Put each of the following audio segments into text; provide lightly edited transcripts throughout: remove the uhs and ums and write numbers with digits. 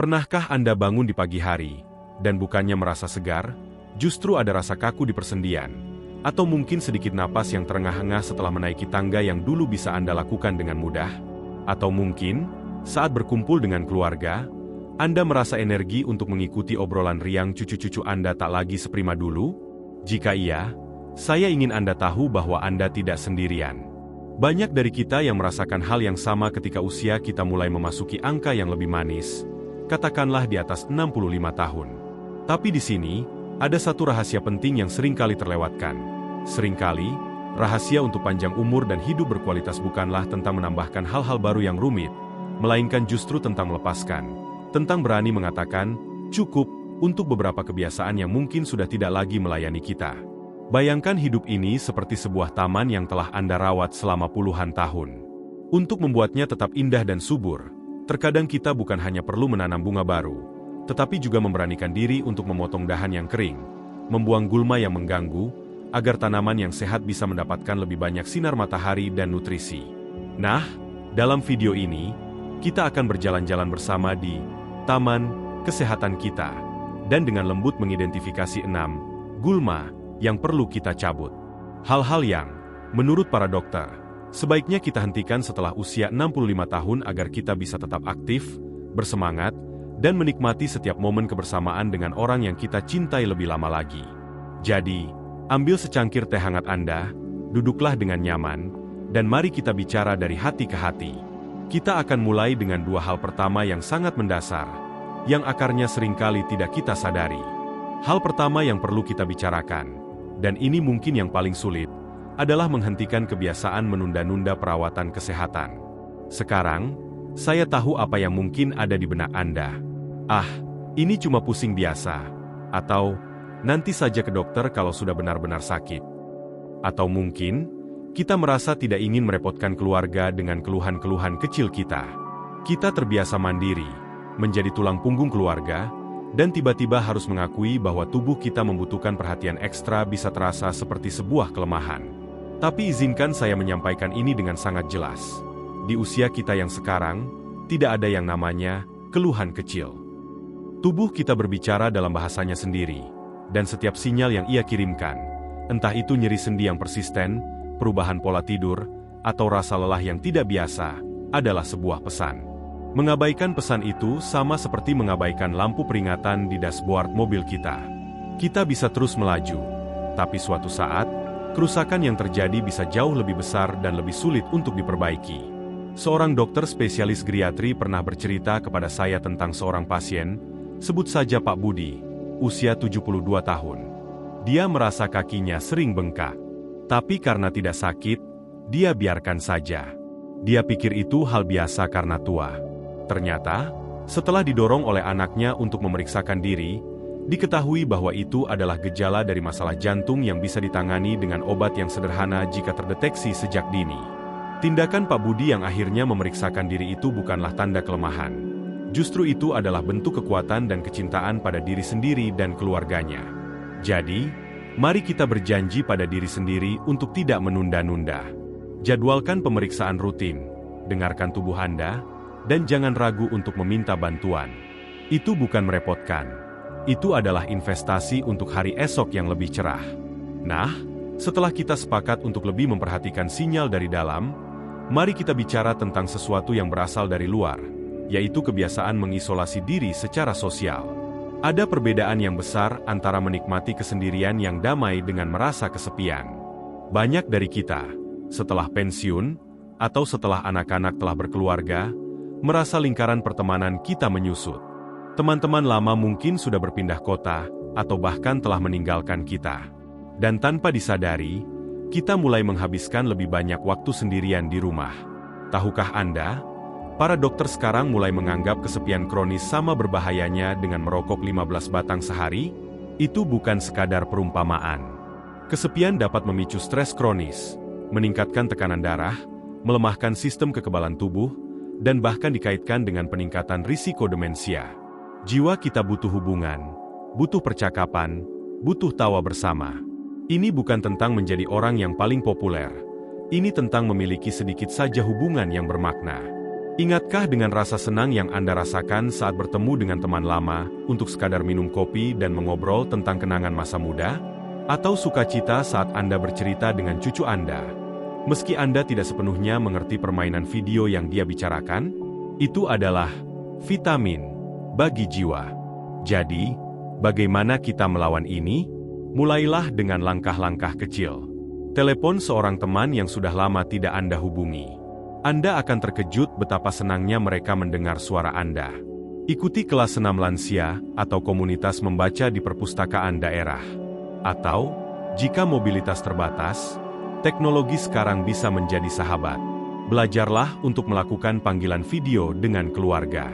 Pernahkah Anda bangun di pagi hari, dan bukannya merasa segar, justru ada rasa kaku di persendian, atau mungkin sedikit napas yang terengah-engah setelah menaiki tangga yang dulu bisa Anda lakukan dengan mudah? Atau mungkin, saat berkumpul dengan keluarga, Anda merasa energi untuk mengikuti obrolan riang cucu-cucu Anda tak lagi seprima dulu? Jika iya, saya ingin Anda tahu bahwa Anda tidak sendirian. Banyak dari kita yang merasakan hal yang sama ketika usia kita mulai memasuki angka yang lebih manis, katakanlah di atas 65 tahun. Tapi di sini, ada satu rahasia penting yang seringkali terlewatkan. Seringkali, rahasia untuk panjang umur dan hidup berkualitas bukanlah tentang menambahkan hal-hal baru yang rumit, melainkan justru tentang melepaskan, tentang berani mengatakan, cukup, untuk beberapa kebiasaan yang mungkin sudah tidak lagi melayani kita. Bayangkan hidup ini seperti sebuah taman yang telah Anda rawat selama puluhan tahun. Untuk membuatnya tetap indah dan subur, terkadang kita bukan hanya perlu menanam bunga baru, tetapi juga memberanikan diri untuk memotong dahan yang kering, membuang gulma yang mengganggu, agar tanaman yang sehat bisa mendapatkan lebih banyak sinar matahari dan nutrisi. Nah, dalam video ini, kita akan berjalan-jalan bersama di Taman Kesehatan kita, dan dengan lembut mengidentifikasi 6 gulma yang perlu kita cabut. Hal-hal yang, menurut para dokter, sebaiknya kita hentikan setelah usia 65 tahun agar kita bisa tetap aktif, bersemangat, dan menikmati setiap momen kebersamaan dengan orang yang kita cintai lebih lama lagi. Jadi, ambil secangkir teh hangat Anda, duduklah dengan nyaman, dan mari kita bicara dari hati ke hati. Kita akan mulai dengan dua hal pertama yang sangat mendasar, yang akarnya seringkali tidak kita sadari. Hal pertama yang perlu kita bicarakan, dan ini mungkin yang paling sulit, adalah menghentikan kebiasaan menunda-nunda perawatan kesehatan. Sekarang, saya tahu apa yang mungkin ada di benak Anda. Ah, ini cuma pusing biasa. Atau, nanti saja ke dokter kalau sudah benar-benar sakit. Atau mungkin, kita merasa tidak ingin merepotkan keluarga dengan keluhan-keluhan kecil kita. Kita terbiasa mandiri, menjadi tulang punggung keluarga, dan tiba-tiba harus mengakui bahwa tubuh kita membutuhkan perhatian ekstra bisa terasa seperti sebuah kelemahan. Tapi izinkan saya menyampaikan ini dengan sangat jelas. Di usia kita yang sekarang, tidak ada yang namanya keluhan kecil. Tubuh kita berbicara dalam bahasanya sendiri, dan setiap sinyal yang ia kirimkan, entah itu nyeri sendi yang persisten, perubahan pola tidur, atau rasa lelah yang tidak biasa, adalah sebuah pesan. Mengabaikan pesan itu sama seperti mengabaikan lampu peringatan di dashboard mobil kita. Kita bisa terus melaju, tapi suatu saat, kerusakan yang terjadi bisa jauh lebih besar dan lebih sulit untuk diperbaiki. Seorang dokter spesialis geriatri pernah bercerita kepada saya tentang seorang pasien, sebut saja Pak Budi, usia 72 tahun. Dia merasa kakinya sering bengkak, tapi karena tidak sakit, dia biarkan saja. Dia pikir itu hal biasa karena tua. Ternyata, setelah didorong oleh anaknya untuk memeriksakan diri, diketahui bahwa itu adalah gejala dari masalah jantung yang bisa ditangani dengan obat yang sederhana jika terdeteksi sejak dini. Tindakan Pak Budi yang akhirnya memeriksakan diri itu bukanlah tanda kelemahan. Justru itu adalah bentuk kekuatan dan kecintaan pada diri sendiri dan keluarganya. Jadi, mari kita berjanji pada diri sendiri untuk tidak menunda-nunda. Jadwalkan pemeriksaan rutin, dengarkan tubuh Anda, dan jangan ragu untuk meminta bantuan. Itu bukan merepotkan. Itu adalah investasi untuk hari esok yang lebih cerah. Nah, setelah kita sepakat untuk lebih memperhatikan sinyal dari dalam, mari kita bicara tentang sesuatu yang berasal dari luar, yaitu kebiasaan mengisolasi diri secara sosial. Ada perbedaan yang besar antara menikmati kesendirian yang damai dengan merasa kesepian. Banyak dari kita, setelah pensiun, atau setelah anak-anak telah berkeluarga, merasa lingkaran pertemanan kita menyusut. Teman-teman lama mungkin sudah berpindah kota, atau bahkan telah meninggalkan kita. Dan tanpa disadari, kita mulai menghabiskan lebih banyak waktu sendirian di rumah. Tahukah Anda, para dokter sekarang mulai menganggap kesepian kronis sama berbahayanya dengan merokok 15 batang sehari? Itu bukan sekadar perumpamaan. Kesepian dapat memicu stres kronis, meningkatkan tekanan darah, melemahkan sistem kekebalan tubuh, dan bahkan dikaitkan dengan peningkatan risiko demensia. Jiwa kita butuh hubungan, butuh percakapan, butuh tawa bersama. Ini bukan tentang menjadi orang yang paling populer. Ini tentang memiliki sedikit saja hubungan yang bermakna. Ingatkah dengan rasa senang yang Anda rasakan saat bertemu dengan teman lama untuk sekadar minum kopi dan mengobrol tentang kenangan masa muda? Atau sukacita saat Anda bercerita dengan cucu Anda? Meski Anda tidak sepenuhnya mengerti permainan video yang dia bicarakan, itu adalah vitamin bagi jiwa. Jadi, bagaimana kita melawan ini? Mulailah dengan langkah-langkah kecil. Telepon seorang teman yang sudah lama tidak Anda hubungi. Anda akan terkejut betapa senangnya mereka mendengar suara Anda. Ikuti kelas senam lansia atau komunitas membaca di perpustakaan daerah. Atau, jika mobilitas terbatas, teknologi sekarang bisa menjadi sahabat. Belajarlah untuk melakukan panggilan video dengan keluarga.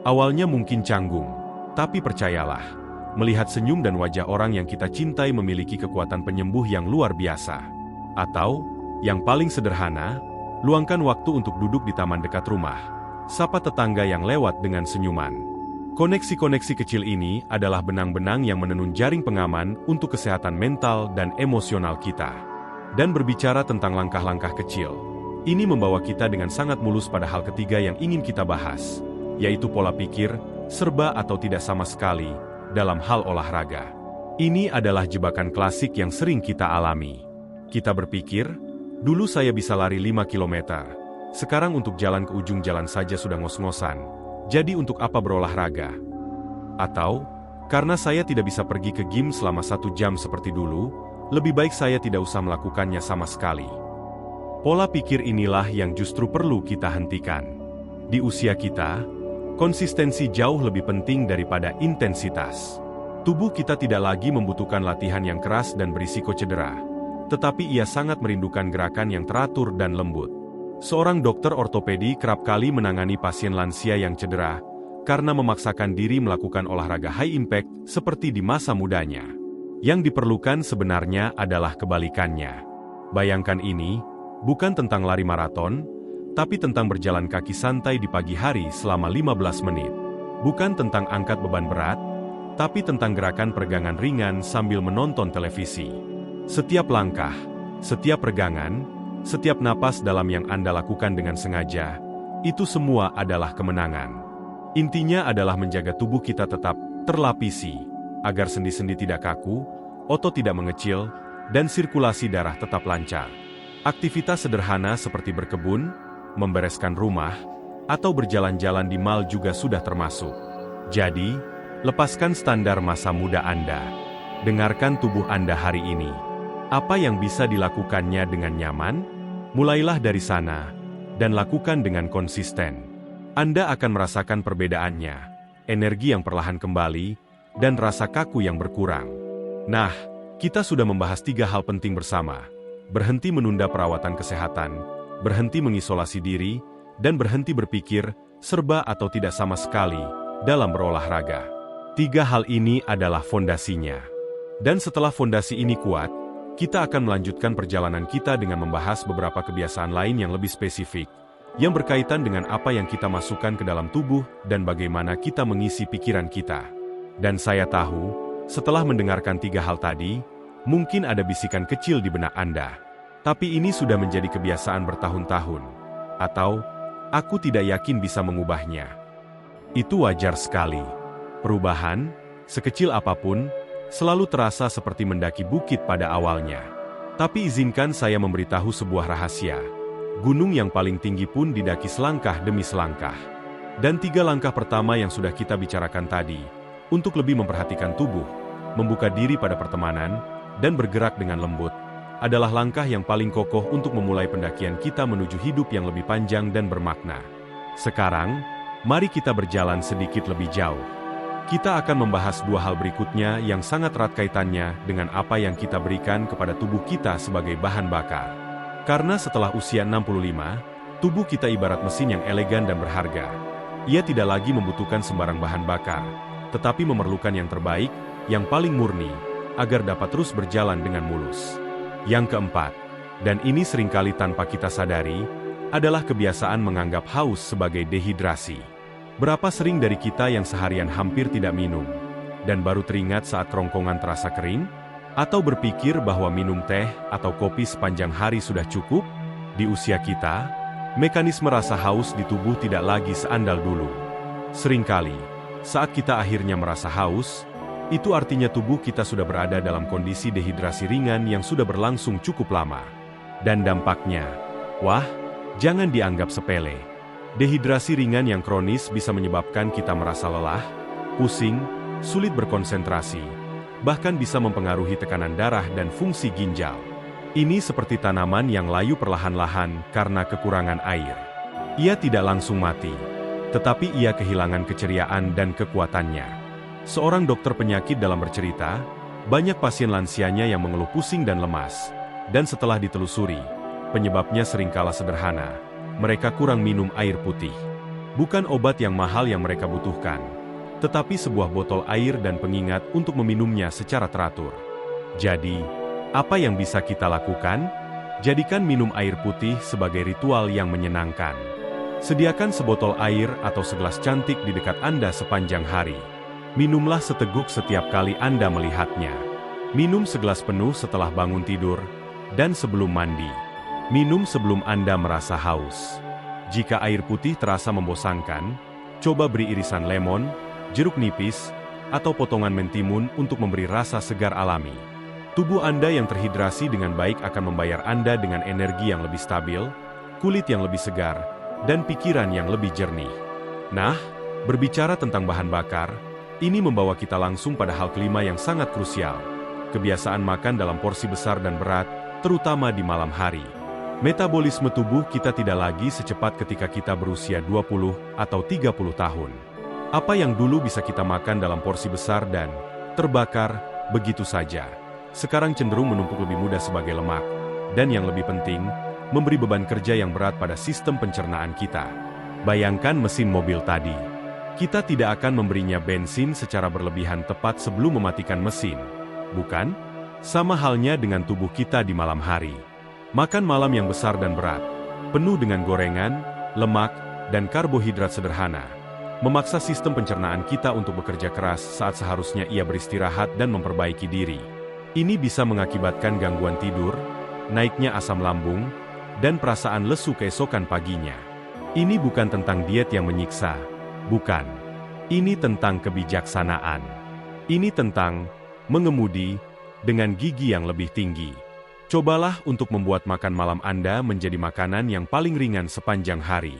Awalnya mungkin canggung, tapi percayalah, melihat senyum dan wajah orang yang kita cintai memiliki kekuatan penyembuh yang luar biasa. Atau, yang paling sederhana, luangkan waktu untuk duduk di taman dekat rumah. Sapa tetangga yang lewat dengan senyuman. Koneksi-koneksi kecil ini adalah benang-benang yang menenun jaring pengaman untuk kesehatan mental dan emosional kita. Dan berbicara tentang langkah-langkah kecil, ini membawa kita dengan sangat mulus pada hal ketiga yang ingin kita bahas, yaitu pola pikir, serba atau tidak sama sekali, dalam hal olahraga. Ini adalah jebakan klasik yang sering kita alami. Kita berpikir, dulu saya bisa lari 5 km, sekarang untuk jalan ke ujung jalan saja sudah ngos-ngosan, jadi untuk apa berolahraga? Atau, karena saya tidak bisa pergi ke gym selama 1 jam seperti dulu, lebih baik saya tidak usah melakukannya sama sekali. Pola pikir inilah yang justru perlu kita hentikan. Di usia kita, konsistensi jauh lebih penting daripada intensitas. Tubuh kita tidak lagi membutuhkan latihan yang keras dan berisiko cedera, tetapi ia sangat merindukan gerakan yang teratur dan lembut. Seorang dokter ortopedi kerap kali menangani pasien lansia yang cedera karena memaksakan diri melakukan olahraga high impact seperti di masa mudanya. Yang diperlukan sebenarnya adalah kebalikannya. Bayangkan ini, bukan tentang lari maraton, tapi tentang berjalan kaki santai di pagi hari selama 15 menit. Bukan tentang angkat beban berat, tapi tentang gerakan peregangan ringan sambil menonton televisi. Setiap langkah, setiap peregangan, setiap napas dalam yang Anda lakukan dengan sengaja, itu semua adalah kemenangan. Intinya adalah menjaga tubuh kita tetap terlapisi, agar sendi-sendi tidak kaku, otot tidak mengecil, dan sirkulasi darah tetap lancar. Aktivitas sederhana seperti berkebun, membereskan rumah, atau berjalan-jalan di mal juga sudah termasuk. Jadi, lepaskan standar masa muda Anda. Dengarkan tubuh Anda hari ini. Apa yang bisa dilakukannya dengan nyaman? Mulailah dari sana, dan lakukan dengan konsisten. Anda akan merasakan perbedaannya, energi yang perlahan kembali, dan rasa kaku yang berkurang. Nah, kita sudah membahas 3 hal penting bersama. Berhenti menunda perawatan kesehatan, berhenti mengisolasi diri, dan berhenti berpikir, serba atau tidak sama sekali, dalam berolahraga. 3 hal ini adalah fondasinya. Dan setelah fondasi ini kuat, kita akan melanjutkan perjalanan kita dengan membahas beberapa kebiasaan lain yang lebih spesifik, yang berkaitan dengan apa yang kita masukkan ke dalam tubuh dan bagaimana kita mengisi pikiran kita. Dan saya tahu, setelah mendengarkan 3 hal tadi, mungkin ada bisikan kecil di benak Anda. Tapi ini sudah menjadi kebiasaan bertahun-tahun. Atau, aku tidak yakin bisa mengubahnya. Itu wajar sekali. Perubahan, sekecil apapun, selalu terasa seperti mendaki bukit pada awalnya. Tapi izinkan saya memberitahu sebuah rahasia. Gunung yang paling tinggi pun didaki selangkah demi selangkah. Dan 3 langkah pertama yang sudah kita bicarakan tadi, untuk lebih memperhatikan tubuh, membuka diri pada pertemanan, dan bergerak dengan lembut, adalah langkah yang paling kokoh untuk memulai pendakian kita menuju hidup yang lebih panjang dan bermakna. Sekarang, mari kita berjalan sedikit lebih jauh. Kita akan membahas 2 hal berikutnya yang sangat erat kaitannya dengan apa yang kita berikan kepada tubuh kita sebagai bahan bakar. Karena setelah usia 65, tubuh kita ibarat mesin yang elegan dan berharga. Ia tidak lagi membutuhkan sembarang bahan bakar, tetapi memerlukan yang terbaik, yang paling murni, agar dapat terus berjalan dengan mulus. Yang keempat, dan ini seringkali tanpa kita sadari, adalah kebiasaan menganggap haus sebagai dehidrasi. Berapa sering dari kita yang seharian hampir tidak minum, dan baru teringat saat kerongkongan terasa kering? Atau berpikir bahwa minum teh atau kopi sepanjang hari sudah cukup? Di usia kita, Mekanisme rasa haus di tubuh tidak lagi seandal dulu. Seringkali, saat kita akhirnya merasa haus, itu artinya tubuh kita sudah berada dalam kondisi dehidrasi ringan yang sudah berlangsung cukup lama. Dan dampaknya, wah, jangan dianggap sepele. Dehidrasi ringan yang kronis bisa menyebabkan kita merasa lelah, pusing, sulit berkonsentrasi, bahkan bisa mempengaruhi tekanan darah dan fungsi ginjal. Ini seperti tanaman yang layu perlahan-lahan karena kekurangan air. Ia tidak langsung mati, tetapi ia kehilangan keceriaan dan kekuatannya. Seorang dokter penyakit dalam bercerita, banyak pasien lansianya yang mengeluh pusing dan lemas, dan setelah ditelusuri, penyebabnya seringkala sederhana. Mereka kurang minum air putih. Bukan obat yang mahal yang mereka butuhkan, tetapi sebuah botol air dan pengingat untuk meminumnya secara teratur. Jadi, apa yang bisa kita lakukan? Jadikan minum air putih sebagai ritual yang menyenangkan. Sediakan sebotol air atau segelas cantik di dekat Anda sepanjang hari. Minumlah seteguk setiap kali Anda melihatnya. Minum segelas penuh setelah bangun tidur, dan sebelum mandi. Minum sebelum Anda merasa haus. Jika air putih terasa membosankan, coba beri irisan lemon, jeruk nipis, atau potongan mentimun untuk memberi rasa segar alami. Tubuh Anda yang terhidrasi dengan baik akan membayar Anda dengan energi yang lebih stabil, kulit yang lebih segar, dan pikiran yang lebih jernih. Nah, berbicara tentang bahan bakar, ini membawa kita langsung pada hal kelima yang sangat krusial. Kebiasaan makan dalam porsi besar dan berat, terutama di malam hari. Metabolisme tubuh kita tidak lagi secepat ketika kita berusia 20 atau 30 tahun. Apa yang dulu bisa kita makan dalam porsi besar dan terbakar, begitu saja. Sekarang cenderung menumpuk lebih mudah sebagai lemak, dan yang lebih penting, memberi beban kerja yang berat pada sistem pencernaan kita. Bayangkan mesin mobil tadi. Kita tidak akan memberinya bensin secara berlebihan tepat sebelum mematikan mesin, bukan? Sama halnya dengan tubuh kita di malam hari. Makan malam yang besar dan berat, penuh dengan gorengan, lemak, dan karbohidrat sederhana, memaksa sistem pencernaan kita untuk bekerja keras saat seharusnya ia beristirahat dan memperbaiki diri. Ini bisa mengakibatkan gangguan tidur, naiknya asam lambung, dan perasaan lesu keesokan paginya. Ini bukan tentang diet yang menyiksa, bukan. Ini tentang kebijaksanaan. Ini tentang mengemudi dengan gigi yang lebih tinggi. Cobalah untuk membuat makan malam Anda menjadi makanan yang paling ringan sepanjang hari.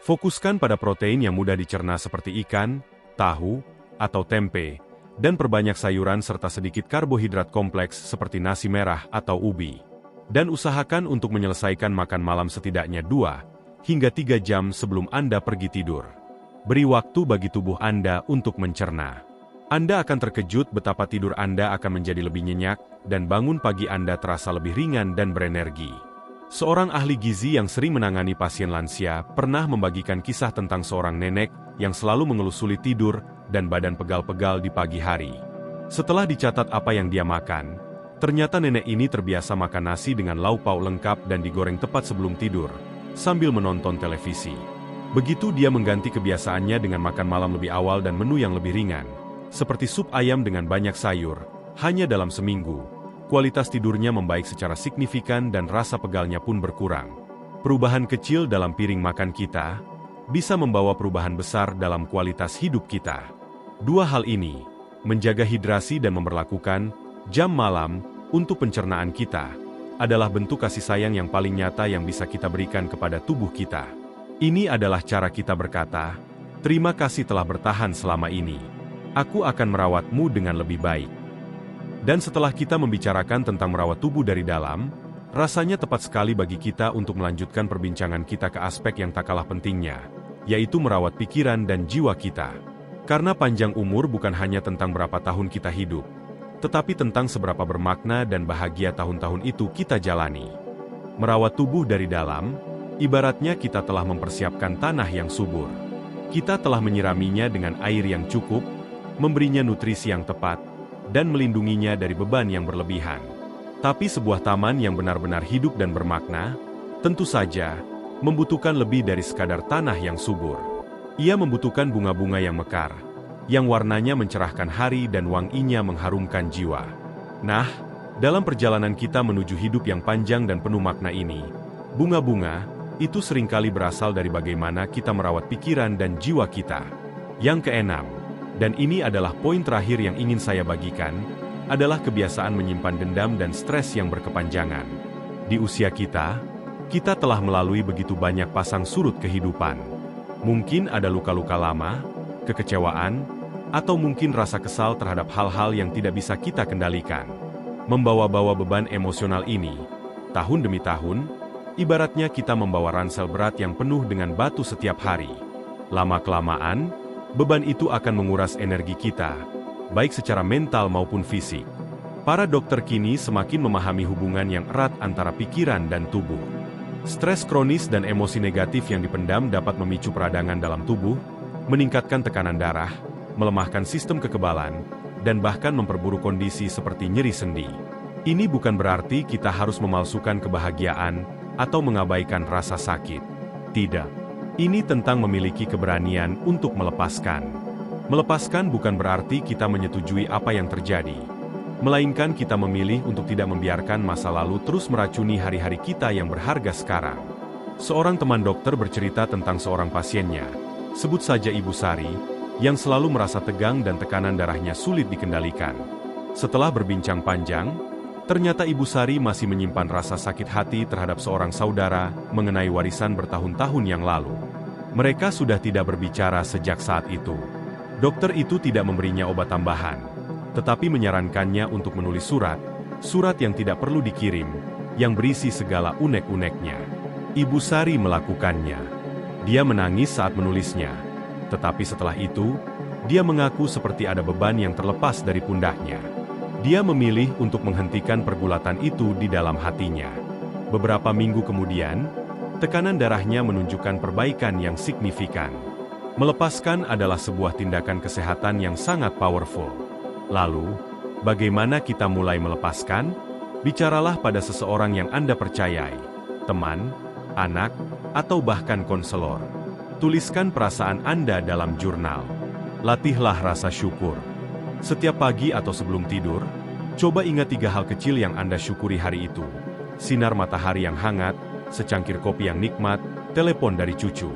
Fokuskan pada protein yang mudah dicerna seperti ikan, tahu, atau tempe, dan perbanyak sayuran serta sedikit karbohidrat kompleks seperti nasi merah atau ubi. Dan usahakan untuk menyelesaikan makan malam setidaknya 2 hingga 3 jam sebelum Anda pergi tidur. Beri waktu bagi tubuh Anda untuk mencerna. Anda akan terkejut betapa tidur Anda akan menjadi lebih nyenyak dan bangun pagi Anda terasa lebih ringan dan berenergi. Seorang ahli gizi yang sering menangani pasien lansia pernah membagikan kisah tentang seorang nenek yang selalu mengeluh sulit tidur dan badan pegal-pegal di pagi hari. Setelah dicatat apa yang dia makan, ternyata nenek ini terbiasa makan nasi dengan lauk pauk lengkap dan digoreng tepat sebelum tidur, sambil menonton televisi. Begitu dia mengganti kebiasaannya dengan makan malam lebih awal dan menu yang lebih ringan, seperti sup ayam dengan banyak sayur, hanya dalam seminggu, kualitas tidurnya membaik secara signifikan dan rasa pegalnya pun berkurang. Perubahan kecil dalam piring makan kita bisa membawa perubahan besar dalam kualitas hidup kita. Dua hal ini, menjaga hidrasi dan memperlakukan jam malam untuk pencernaan kita, adalah bentuk kasih sayang yang paling nyata yang bisa kita berikan kepada tubuh kita. Ini adalah cara kita berkata, terima kasih telah bertahan selama ini. Aku akan merawatmu dengan lebih baik. Dan setelah kita membicarakan tentang merawat tubuh dari dalam, rasanya tepat sekali bagi kita untuk melanjutkan perbincangan kita ke aspek yang tak kalah pentingnya, yaitu merawat pikiran dan jiwa kita. Karena panjang umur bukan hanya tentang berapa tahun kita hidup, tetapi tentang seberapa bermakna dan bahagia tahun-tahun itu kita jalani. Merawat tubuh dari dalam, ibaratnya kita telah mempersiapkan tanah yang subur. Kita telah menyiraminya dengan air yang cukup, memberinya nutrisi yang tepat, dan melindunginya dari beban yang berlebihan. Tapi sebuah taman yang benar-benar hidup dan bermakna, tentu saja, membutuhkan lebih dari sekadar tanah yang subur. Ia membutuhkan bunga-bunga yang mekar, yang warnanya mencerahkan hari dan wanginya mengharumkan jiwa. Nah, dalam perjalanan kita menuju hidup yang panjang dan penuh makna ini, bunga-bunga, itu seringkali berasal dari bagaimana kita merawat pikiran dan jiwa kita. Yang keenam, dan ini adalah poin terakhir yang ingin saya bagikan, adalah kebiasaan menyimpan dendam dan stres yang berkepanjangan. Di usia kita telah melalui begitu banyak pasang surut kehidupan. Mungkin ada luka-luka lama, kekecewaan, atau mungkin rasa kesal terhadap hal-hal yang tidak bisa kita kendalikan. Membawa-bawa beban emosional ini, tahun demi tahun, ibaratnya kita membawa ransel berat yang penuh dengan batu setiap hari. Lama-kelamaan, beban itu akan menguras energi kita, baik secara mental maupun fisik. Para dokter kini semakin memahami hubungan yang erat antara pikiran dan tubuh. Stres kronis dan emosi negatif yang dipendam dapat memicu peradangan dalam tubuh, meningkatkan tekanan darah, melemahkan sistem kekebalan, dan bahkan memperburuk kondisi seperti nyeri sendi. Ini bukan berarti kita harus memalsukan kebahagiaan atau mengabaikan rasa sakit. Tidak. Ini tentang memiliki keberanian untuk melepaskan. Melepaskan bukan berarti kita menyetujui apa yang terjadi, melainkan kita memilih untuk tidak membiarkan masa lalu terus meracuni hari-hari kita yang berharga sekarang. Seorang teman dokter bercerita tentang seorang pasiennya, sebut saja Ibu Sari, yang selalu merasa tegang dan tekanan darahnya sulit dikendalikan. Setelah berbincang panjang, ternyata Ibu Sari masih menyimpan rasa sakit hati terhadap seorang saudara mengenai warisan bertahun-tahun yang lalu. Mereka sudah tidak berbicara sejak saat itu. Dokter itu tidak memberinya obat tambahan, tetapi menyarankannya untuk menulis surat yang tidak perlu dikirim, yang berisi segala unek-uneknya. Ibu Sari melakukannya. Dia menangis saat menulisnya, tetapi setelah itu, dia mengaku seperti ada beban yang terlepas dari pundaknya. Dia memilih untuk menghentikan pergulatan itu di dalam hatinya. Beberapa minggu kemudian, tekanan darahnya menunjukkan perbaikan yang signifikan. Melepaskan adalah sebuah tindakan kesehatan yang sangat powerful. Lalu, bagaimana kita mulai melepaskan? Bicaralah pada seseorang yang Anda percayai, teman, anak, atau bahkan konselor. Tuliskan perasaan Anda dalam jurnal. Latihlah rasa syukur. Setiap pagi atau sebelum tidur, coba ingat 3 hal kecil yang Anda syukuri hari itu. Sinar matahari yang hangat, secangkir kopi yang nikmat, telepon dari cucu.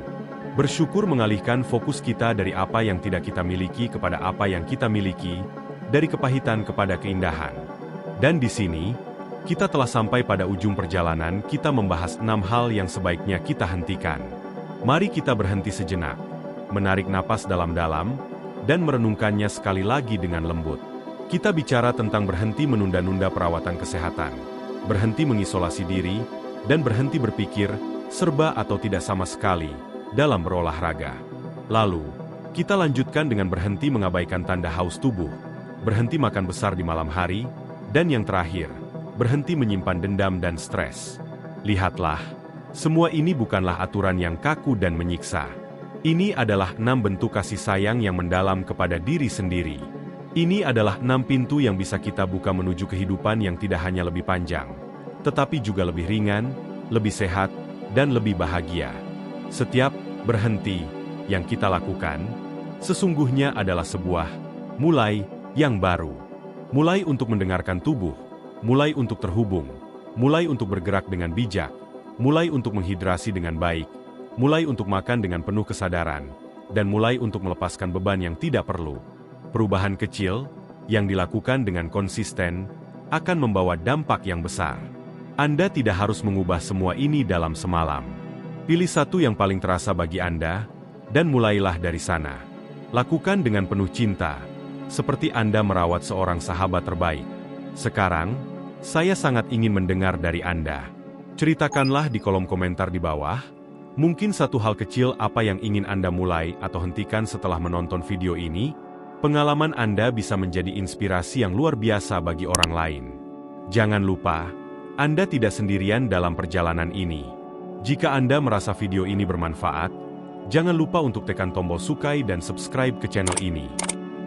Bersyukur mengalihkan fokus kita dari apa yang tidak kita miliki kepada apa yang kita miliki, dari kepahitan kepada keindahan. Dan di sini, kita telah sampai pada ujung perjalanan kita membahas 6 hal yang sebaiknya kita hentikan. Mari kita berhenti sejenak, menarik napas dalam-dalam, dan merenungkannya sekali lagi dengan lembut. Kita bicara tentang berhenti menunda-nunda perawatan kesehatan, berhenti mengisolasi diri, dan berhenti berpikir, serba atau tidak sama sekali, dalam berolahraga. Lalu, kita lanjutkan dengan berhenti mengabaikan tanda haus tubuh, berhenti makan besar di malam hari, dan yang terakhir, berhenti menyimpan dendam dan stres. Lihatlah, semua ini bukanlah aturan yang kaku dan menyiksa. Ini adalah 6 bentuk kasih sayang yang mendalam kepada diri sendiri. Ini adalah 6 pintu yang bisa kita buka menuju kehidupan yang tidak hanya lebih panjang, tetapi juga lebih ringan, lebih sehat, dan lebih bahagia. Setiap berhenti yang kita lakukan, sesungguhnya adalah sebuah mulai yang baru. Mulai untuk mendengarkan tubuh, mulai untuk terhubung, mulai untuk bergerak dengan bijak, mulai untuk menghidrasi dengan baik, mulai untuk makan dengan penuh kesadaran, dan mulai untuk melepaskan beban yang tidak perlu. Perubahan kecil, yang dilakukan dengan konsisten, akan membawa dampak yang besar. Anda tidak harus mengubah semua ini dalam semalam. Pilih satu yang paling terasa bagi Anda, dan mulailah dari sana. Lakukan dengan penuh cinta, seperti Anda merawat seorang sahabat terbaik. Sekarang, saya sangat ingin mendengar dari Anda. Ceritakanlah di kolom komentar di bawah, mungkin satu hal kecil apa yang ingin Anda mulai atau hentikan setelah menonton video ini. Pengalaman Anda bisa menjadi inspirasi yang luar biasa bagi orang lain. Jangan lupa, Anda tidak sendirian dalam perjalanan ini. Jika Anda merasa video ini bermanfaat, jangan lupa untuk tekan tombol sukai dan subscribe ke channel ini.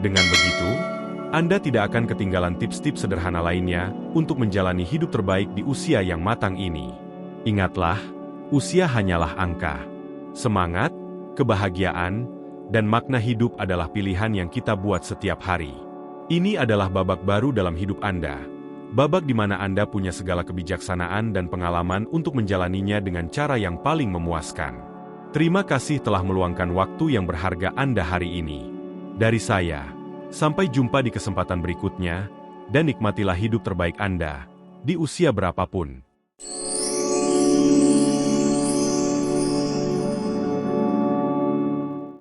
Dengan begitu, Anda tidak akan ketinggalan tips-tips sederhana lainnya untuk menjalani hidup terbaik di usia yang matang ini. Ingatlah, usia hanyalah angka. Semangat, kebahagiaan, dan makna hidup adalah pilihan yang kita buat setiap hari. Ini adalah babak baru dalam hidup Anda. Babak di mana Anda punya segala kebijaksanaan dan pengalaman untuk menjalaninya dengan cara yang paling memuaskan. Terima kasih telah meluangkan waktu yang berharga Anda hari ini. Dari saya, sampai jumpa di kesempatan berikutnya, dan nikmatilah hidup terbaik Anda, di usia berapapun.